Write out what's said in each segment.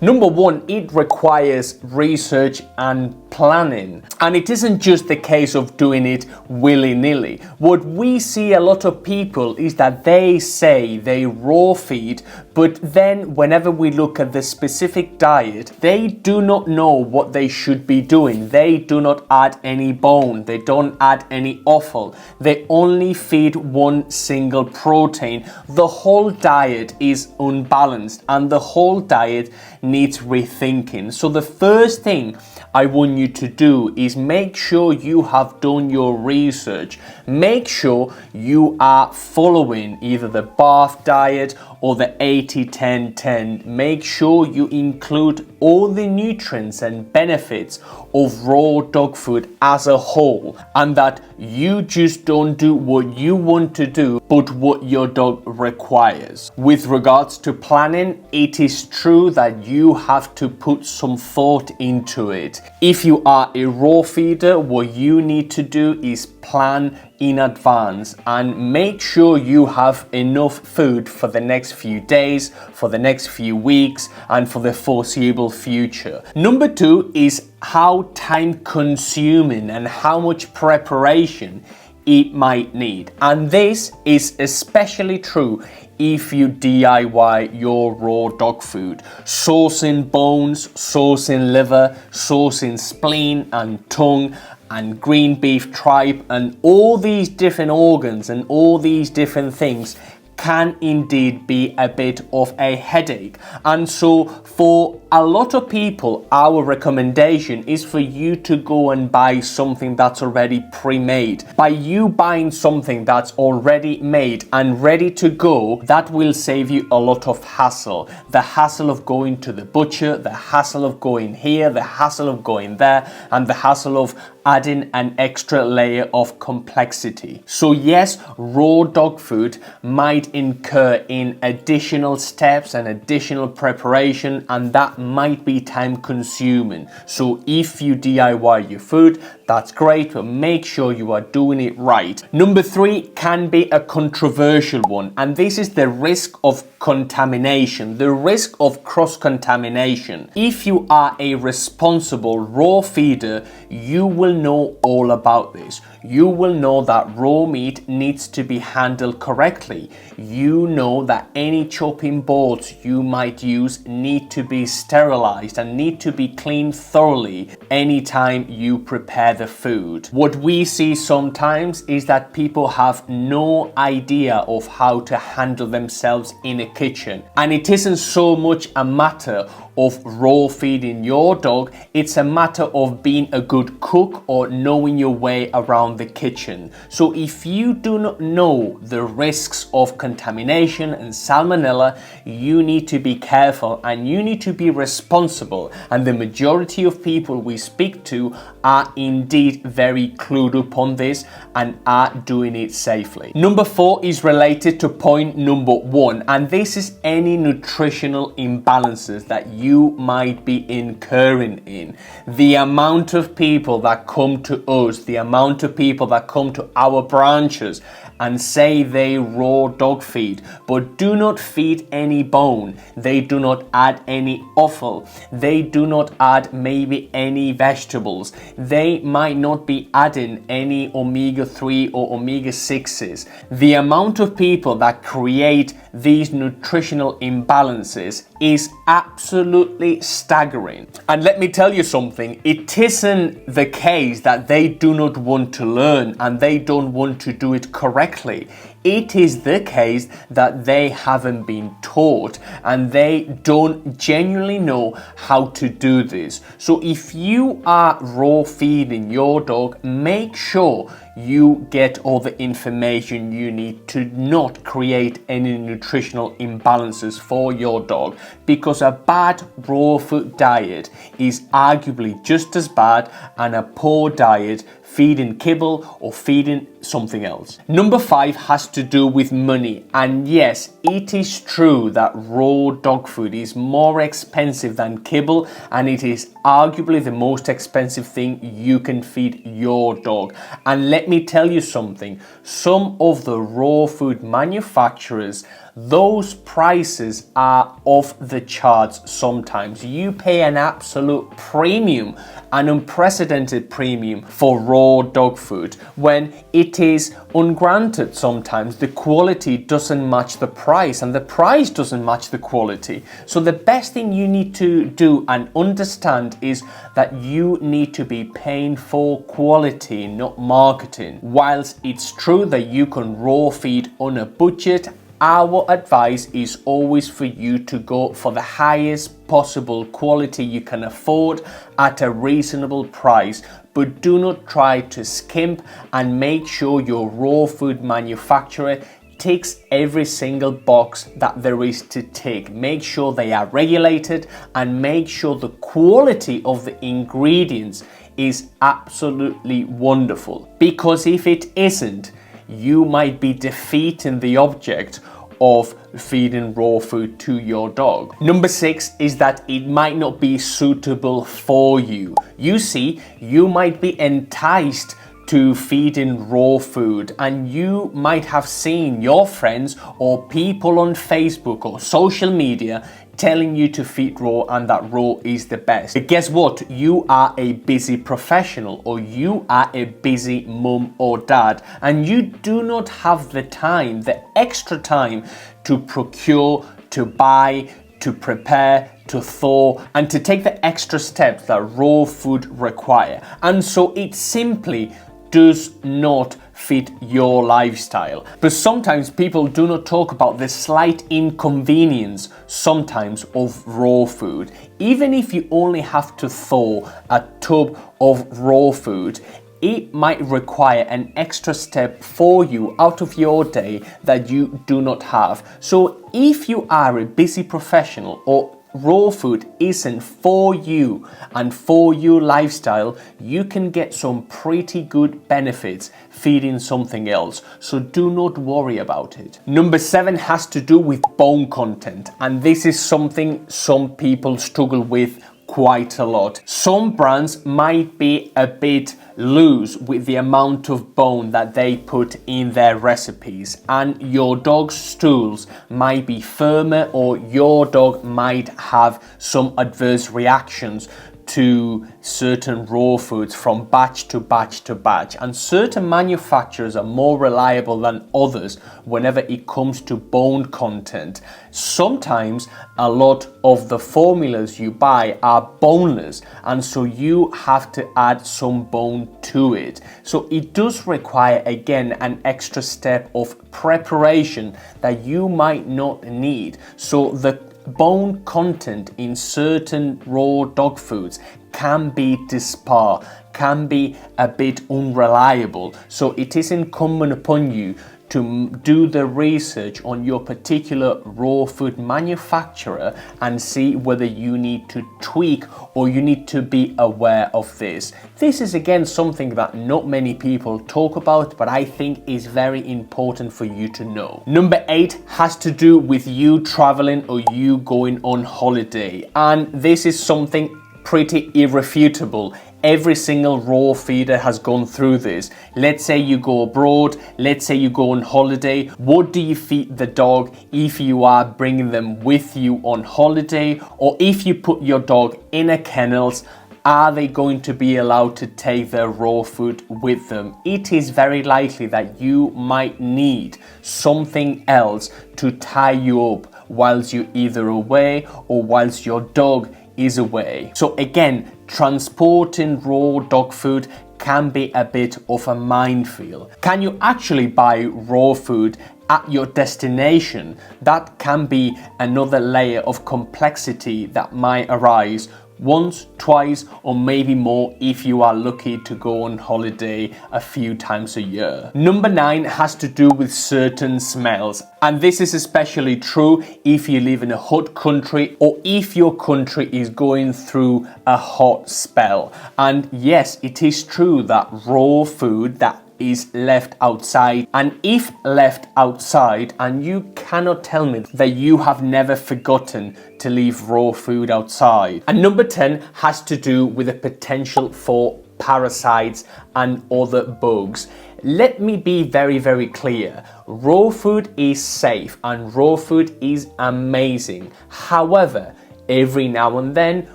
Number one, it requires research and planning. And it isn't just the case of doing it willy-nilly. What we see a lot of people is that they say they raw feed, but then whenever we look at the specific diet, they do not know what they should be doing. They do not add any bone. They don't add any offal. They only feed one single protein. The whole diet is unbalanced and the whole diet needs rethinking. So the first thing I want you to do is make sure you have done your research. Make sure you are following either the BARF diet or the 80-10-10. Make sure you include all the nutrients and benefits of raw dog food as a whole, and that you just don't do what you want to do but what your dog requires. With regards to planning, it is true that you have to put some thought into it. If you are a raw feeder, what you need to do is plan in advance and make sure you have enough food for the next few days, for the next few weeks, and for the foreseeable future. Number two is how time consuming and how much preparation it might need. And this is especially true if you DIY your raw dog food. Sourcing bones, sourcing liver, sourcing spleen and tongue, and green beef tripe, and all these different organs and all these different things can indeed be a bit of a headache. And so for a lot of people, our recommendation is for you to go and buy something that's already pre-made. By you buying something that's already made and ready to go, that will save you a lot of hassle. The hassle of going to the butcher, the hassle of going here, the hassle of going there, and the hassle of adding an extra layer of complexity. So yes, raw dog food might incur in additional steps and additional preparation, and that might be time consuming. So if you DIY your food, that's great, but make sure you are doing it right. Number three can be a controversial one, and this is the risk of contamination, the risk of cross-contamination. If you are a responsible raw feeder, you will know all about this. You will know that raw meat needs to be handled correctly. You know that any chopping boards you might use need to be sterilized and need to be cleaned thoroughly anytime you prepare the food. What we see sometimes is that people have no idea of how to handle themselves in a kitchen. And it isn't so much a matter of raw feeding your dog, it's a matter of being a good cook or knowing your way around the kitchen. So if you do not know the risks of contamination and salmonella, you need to be careful and you need to be responsible. And the majority of people we speak to are indeed very clued up on this and are doing it safely. Number four is related to point number one, and this is any nutritional imbalances that you might be incurring in. The amount of people that come to us, the amount of people that come to our branches and say they raw dog feed, but do not feed any bone. They do not add any offal. They do not add maybe any vegetables. They might not be adding any omega-3 or omega-6s. The amount of people that create these nutritional imbalances is absolutely staggering. And let me tell you something, it isn't the case that they do not want to learn and they don't want to do it correctly. It is the case that they haven't been taught and they don't genuinely know how to do this. So if you are raw feeding your dog, make sure you get all the information you need to not create any nutritional imbalances for your dog, because a bad raw food diet is arguably just as bad as a poor diet feeding kibble or feeding something else. Number 5 has to do with money, and yes, it is true that raw dog food is more expensive than kibble, and it is arguably the most expensive thing you can feed your dog. And let me tell you something, some of the raw food manufacturers those prices are off the charts sometimes. You pay an absolute premium, an unprecedented premium for raw dog food when it is ungranted sometimes. The quality doesn't match the price and the price doesn't match the quality. So the best thing you need to do and understand is that you need to be paying for quality, not marketing. Whilst it's true that you can raw feed on a budget, our advice is always for you to go for the highest possible quality you can afford at a reasonable price, but do not try to skimp, and make sure your raw food manufacturer ticks every single box that there is to tick. Make sure they are regulated and make sure the quality of the ingredients is absolutely wonderful. Because if it isn't, you might be defeating the object of feeding raw food to your dog. Number 6 is that it might not be suitable for you. You see, you might be enticed to feeding raw food, and you might have seen your friends or people on Facebook or social media telling you to feed raw and that raw is the best. But guess what? You are a busy professional, or you are a busy mum or dad, and you do not have the time, the extra time to procure, to buy, to prepare, to thaw, and to take the extra steps that raw food require. And so it simply does not fit your lifestyle. But sometimes people do not talk about the slight inconvenience sometimes of raw food. Even if you only have to thaw a tub of raw food, it might require an extra step for you out of your day that you do not have. So if you are a busy professional or raw food isn't for you and for your lifestyle, you can get some pretty good benefits feeding something else. So do not worry about it. Number 7 has to do with bone content, and this is something some people struggle with quite a lot. Some brands might be a bit loose with the amount of bone that they put in their recipes, and your dog's stools might be firmer, or your dog might have some adverse reactions to certain raw foods from batch to batch to batch. And certain manufacturers are more reliable than others whenever it comes to bone content. Sometimes a lot of the formulas you buy are boneless, and so you have to add some bone to it. So it does require, again, an extra step of preparation that you might not need. So the bone content in certain raw dog foods can be dispar, can be a bit unreliable. So it is incumbent upon you to do the research on your particular raw food manufacturer and see whether you need to tweak or you need to be aware of this. This is again something that not many people talk about, but I think is very important for you to know. Number 8 has to do with you traveling or you going on holiday, and this is something pretty irrefutable. Every single raw feeder has gone through this. Let's say you go abroad, let's say you go on holiday. What do you feed the dog if you are bringing them with you on holiday? Or if you put your dog in a kennels, are they going to be allowed to take their raw food with them? It is very likely that you might need something else to tie you up whilst you're either away or whilst your dog is away. So again, transporting raw dog food can be a bit of a minefield. Can you actually buy raw food at your destination? That can be another layer of complexity that might arise once, twice, or maybe more if you are lucky to go on holiday a few times a year. Number 9 has to do with certain smells, and this is especially true if you live in a hot country or if your country is going through a hot spell. And yes, it is true that raw food that is left outside, and if left outside, and you cannot tell me that you have never forgotten to leave raw food outside. And number 10 has to do with the potential for parasites and other bugs. Let me be very, very clear. Raw food is safe and raw food is amazing. However, every now and then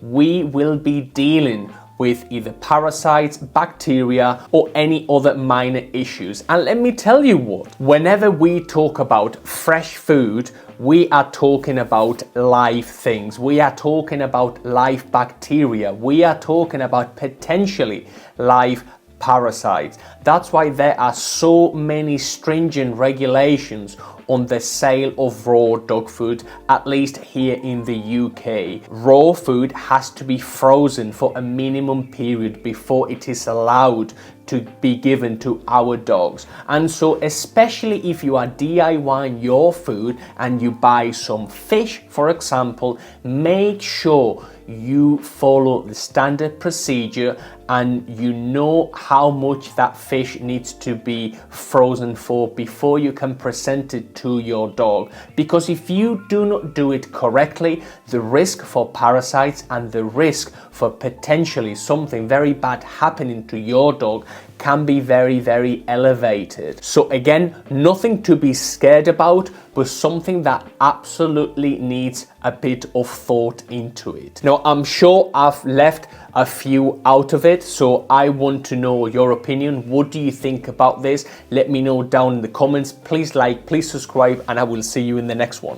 we will be dealing with either parasites, bacteria, or any other minor issues. And let me tell you what, whenever we talk about fresh food, we are talking about live things. We are talking about live bacteria. We are talking about potentially live parasites. That's why there are so many stringent regulations on the sale of raw dog food, at least here in the UK. Raw food has to be frozen for a minimum period before it is allowed to be given to our dogs. And so especially if you are DIYing your food and you buy some fish, for example, make sure you follow the standard procedure and you know how much that fish needs to be frozen for before you can present it to your dog. Because if you do not do it correctly, the risk for parasites and the risk for potentially something very bad happening to your dog can be very, very elevated. So again, nothing to be scared about, but something that absolutely needs a bit of thought into it. Now, I'm sure I've left a few out of it, so I want to know your opinion. What do you think about this? Let me know down in the comments. Please like, please subscribe, and I will see you in the next one.